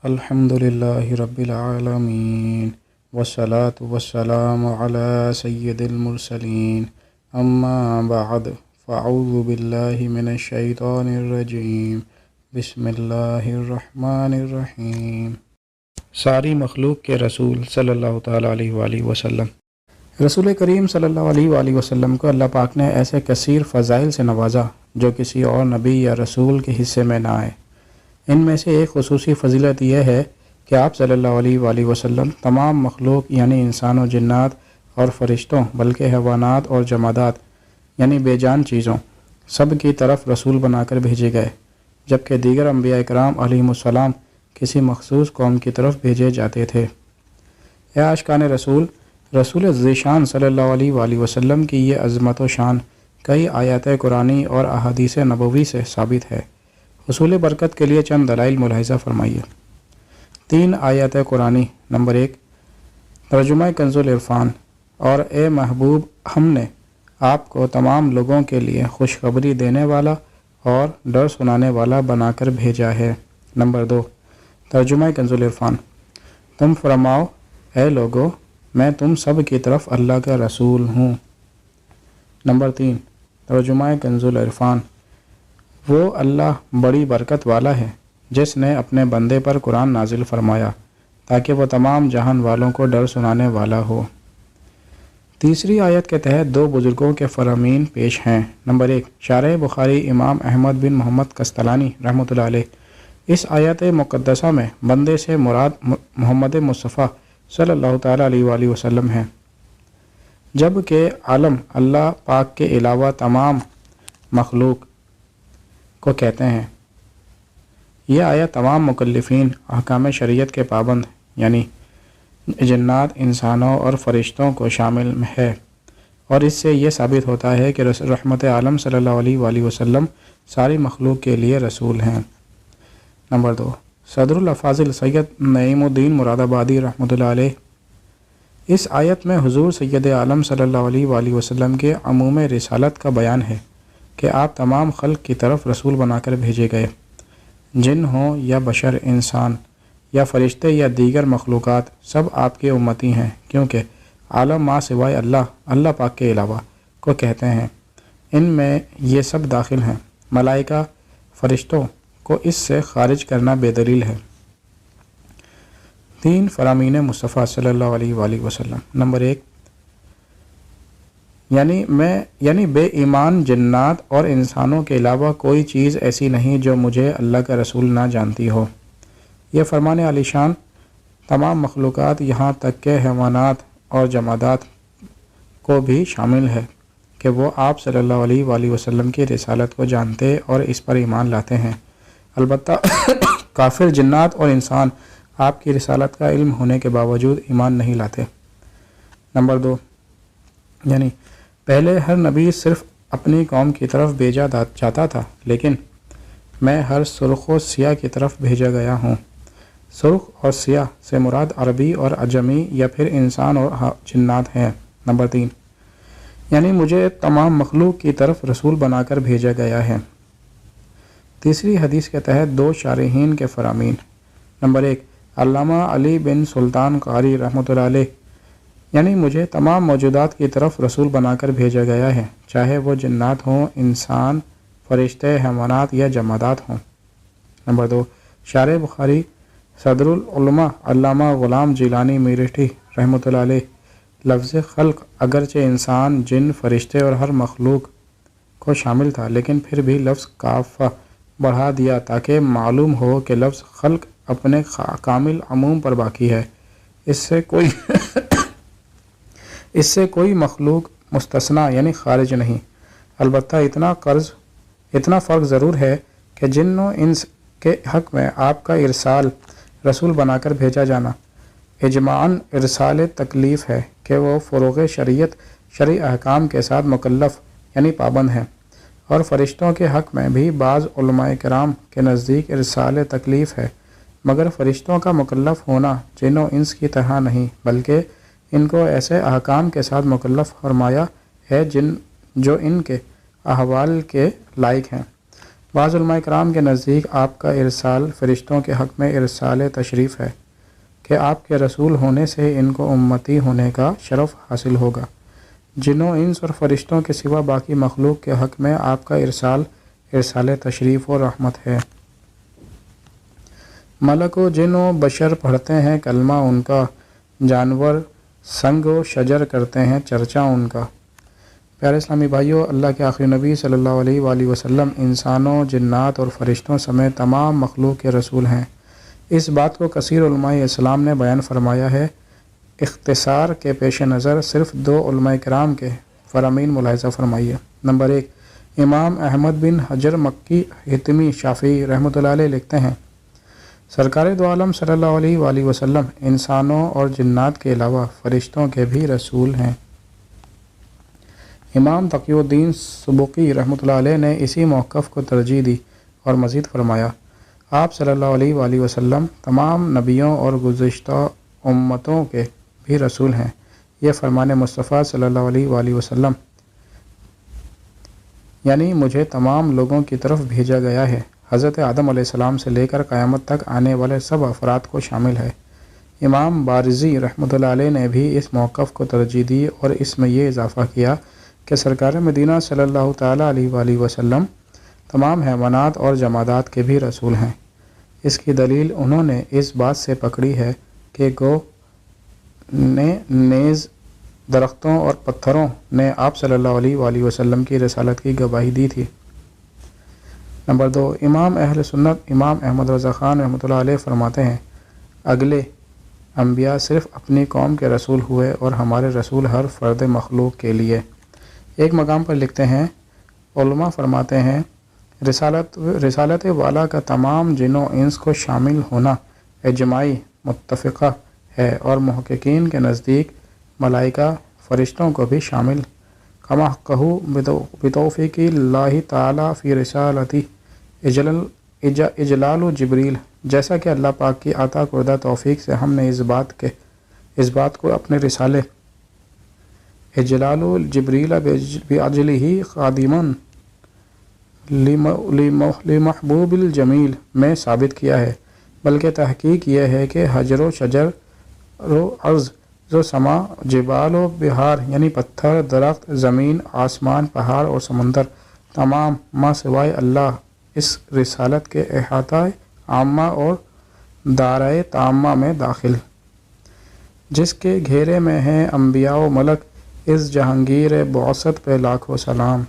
الحمد للہ رب العالمین والصلاة والسلام علی سید المرسلین اما بعد فاعوذ باللہ من الشیطان الرجیم بسم اللہ الرحمن الرحیم۔ ساری مخلوق کے رسول صلی اللہ تعالیٰ علیہ وآلہ وسلم۔ رسول کریم صلی اللہ علیہ وآلہ وسلم کو اللہ پاک نے ایسے کثیر فضائل سے نوازا جو کسی اور نبی یا رسول کے حصے میں نہ آئے۔ ان میں سے ایک خصوصی فضیلت یہ ہے کہ آپ صلی اللہ علیہ وآلہ وسلم تمام مخلوق یعنی انسان و جنات اور فرشتوں بلکہ حیوانات اور جمادات یعنی بے جان چیزوں سب کی طرف رسول بنا کر بھیجے گئے، جبکہ دیگر انبیاء کرام علیہم السلام کسی مخصوص قوم کی طرف بھیجے جاتے تھے۔ اے عاشقان رسول ذیشان صلی اللہ علیہ وآلہ وسلم کی یہ عظمت و شان کئی آیات قرآنی اور احادیث نبوی سے ثابت ہے۔ حصول برکت کے لیے چند دلائل ملاحظہ فرمائیے۔ 3 آیات قرآنی۔ نمبر 1، ترجمہ کنز العرفان۔ اور اے محبوب، ہم نے آپ کو تمام لوگوں کے لیے خوشخبری دینے والا اور ڈر سنانے والا بنا کر بھیجا ہے۔ نمبر 2، ترجمہ کنز العرفان۔ تم فرماؤ اے لوگو، میں تم سب کی طرف اللہ کا رسول ہوں۔ نمبر 3، ترجمہ کنز العرفان۔ وہ اللہ بڑی برکت والا ہے جس نے اپنے بندے پر قرآن نازل فرمایا تاکہ وہ تمام جہان والوں کو ڈر سنانے والا ہو۔ تیسری آیت کے تحت 2 بزرگوں کے فرامین پیش ہیں۔ نمبر 1، شارح بخاری امام احمد بن محمد قسطلانی رحمۃ اللہ علیہ۔ اس آیت مقدسہ میں بندے سے مراد محمد مصطفیٰ صلی اللہ تعالیٰ علیہ وآلہ وسلم ہے، جبکہ عالم اللہ پاک کے علاوہ تمام مخلوق کو کہتے ہیں۔ یہ آیت تمام مکلفین احکام شریعت کے پابند یعنی جنات، انسانوں اور فرشتوں کو شامل ہے، اور اس سے یہ ثابت ہوتا ہے کہ رحمت عالم صلی اللہ علیہ وآلہ وسلم ساری مخلوق کے لیے رسول ہیں۔ نمبر 2، صدر الافاضل سید نعیم الدین مراد آبادی رحمۃ اللہ علیہ۔ اس آیت میں حضور سید عالم صلی اللہ علیہ وآلہ وسلم کے عموم رسالت کا بیان ہے کہ آپ تمام خلق کی طرف رسول بنا کر بھیجے گئے، جن ہوں یا بشر، انسان یا فرشتے یا دیگر مخلوقات، سب آپ کے امتی ہیں، کیونکہ عالم ما سوائے اللہ پاک کے علاوہ کو کہتے ہیں۔ ان میں یہ سب داخل ہیں۔ ملائکہ، فرشتوں کو اس سے خارج کرنا بے دلیل ہے۔ 3 فرامین مصطفیٰ صلی اللہ علیہ وآلہ وسلم۔ نمبر 1، یعنی بے ایمان جنات اور انسانوں کے علاوہ کوئی چیز ایسی نہیں جو مجھے اللہ کا رسول نہ جانتی ہو۔ یہ فرمان علی شان تمام مخلوقات یہاں تک کہ حیوانات اور جمادات کو بھی شامل ہے کہ وہ آپ صلی اللہ علیہ وآلہ وسلم کی رسالت کو جانتے اور اس پر ایمان لاتے ہیں۔ البتہ کافر جنات اور انسان آپ کی رسالت کا علم ہونے کے باوجود ایمان نہیں لاتے۔ نمبر 2، یعنی پہلے ہر نبی صرف اپنی قوم کی طرف بھیجا جاتا تھا، لیکن میں ہر سرخ و سیاہ کی طرف بھیجا گیا ہوں۔ سرخ اور سیاہ سے مراد عربی اور عجمی یا پھر انسان اور جنات ہیں۔ نمبر 3، یعنی مجھے تمام مخلوق کی طرف رسول بنا کر بھیجا گیا ہے۔ تیسری حدیث کے تحت 2 شارحین کے فرامین۔ نمبر 1، علامہ علی بن سلطان قاری رحمۃ اللہ علیہ، یعنی مجھے تمام موجودات کی طرف رسول بنا کر بھیجا گیا ہے، چاہے وہ جنات ہوں، انسان، فرشتے، حیوانات یا جمادات ہوں۔ نمبر 2، شارح بخاری صدر العلماء علامہ غلام جیلانی میرٹھی رحمۃ اللہ علیہ۔ لفظ خلق اگرچہ انسان، جن، فرشتے اور ہر مخلوق کو شامل تھا، لیکن پھر بھی لفظ کافہ بڑھا دیا تاکہ معلوم ہو کہ لفظ خلق اپنے کامل عموم پر باقی ہے، اس سے کوئی مخلوق مستثنیٰ یعنی خارج نہیں۔ البتہ اتنا فرق ضرور ہے کہ جن و انس کے حق میں آپ کا ارسال رسول بنا کر بھیجا جانا اجماعاً ارسال تکلیف ہے کہ وہ فروغ شریعت، شرعی احکام کے ساتھ مکلف یعنی پابند ہیں، اور فرشتوں کے حق میں بھی بعض علماء کرام کے نزدیک ارسال تکلیف ہے، مگر فرشتوں کا مکلف ہونا جن و انس کی طرح نہیں، بلکہ ان کو ایسے احکام کے ساتھ مکلف فرمایا ہے جو ان کے احوال کے لائق ہیں۔ بعض علماء کرام کے نزدیک آپ کا ارسال فرشتوں کے حق میں ارسال تشریف ہے کہ آپ کے رسول ہونے سے ان کو امتی ہونے کا شرف حاصل ہوگا۔ جنوں انس اور فرشتوں کے سوا باقی مخلوق کے حق میں آپ کا ارسال تشریف و رحمت ہے۔ ملک و جن و بشر پڑھتے ہیں کلمہ ان کا، جانور سنگ و شجر کرتے ہیں چرچا ان کا۔ پیارے اسلامی بھائیوں، اللہ کے آخری نبی صلی اللہ علیہ وآلہ وسلم انسانوں، جنات اور فرشتوں سمیت تمام مخلوق کے رسول ہیں۔ اس بات کو کثیر علماء اسلام نے بیان فرمایا ہے۔ اختصار کے پیش نظر صرف 2 علماء کرام کے فرامین ملاحظہ فرمائیے۔ نمبر 1، امام احمد بن حجر مکی حتمی شافعی رحمۃ اللہ علیہ لکھتے ہیں، سرکار دو عالم صلی اللہ علیہ وآلہ وسلم انسانوں اور جنات کے علاوہ فرشتوں کے بھی رسول ہیں۔ امام تقی الدین سبکی رحمۃ اللہ علیہ نے اسی موقف کو ترجیح دی اور مزید فرمایا، آپ صلی اللہ علیہ وآلہ وسلم تمام نبیوں اور گزشتہ امتوں کے بھی رسول ہیں۔ یہ فرمان مصطفیٰ صلی اللہ علیہ وآلہ وسلم یعنی مجھے تمام لوگوں کی طرف بھیجا گیا ہے، حضرت آدم علیہ السلام سے لے کر قیامت تک آنے والے سب افراد کو شامل ہے۔ امام بارزی رحمۃ اللہ علیہ نے بھی اس موقف کو ترجیح دی اور اس میں یہ اضافہ کیا کہ سرکار مدینہ صلی اللہ تعالیٰ علیہ وآلہ وسلم تمام حیوانات اور جمادات کے بھی رسول ہیں۔ اس کی دلیل انہوں نے اس بات سے پکڑی ہے کہ گو نے نیز درختوں اور پتھروں نے آپ صلی اللہ علیہ وآلہ وسلم کی رسالت کی گواہی دی تھی۔ نمبر 2، امام اہل سنت امام احمد رضا خان رحمۃ اللہ علیہ فرماتے ہیں، اگلے انبیاء صرف اپنی قوم کے رسول ہوئے اور ہمارے رسول ہر فرد مخلوق کے لیے۔ ایک مقام پر لکھتے ہیں، علماء فرماتے ہیں رسالت والا کا تمام جن و انس کو شامل ہونا اجماعی متفقہ ہے اور محققین کے نزدیک ملائکہ فرشتوں کو بھی شامل کما کہو بتوفیق اللہ تعالیٰ فی رسالتی اجلال و جبریل، جیسا کہ اللہ پاک کی عطا کردہ توفیق سے ہم نے اس بات کو اپنے رسالے اجلال و جبریل بعجلہ خادماً لمحبوب الجمیل میں ثابت کیا ہے، بلکہ تحقیق یہ ہے کہ حجر و شجر و ارض و سما، جبال و بہار یعنی پتھر، درخت، زمین، آسمان، پہاڑ اور سمندر، تمام ما سوائے اللہ اس رسالت کے احاطہ عامہ اور دائرۂ تامہ میں داخل، جس کے گھیرے میں ہیں انبیاء و ملک، اس جہانگیر بعثت پہ لاکھوں سلام۔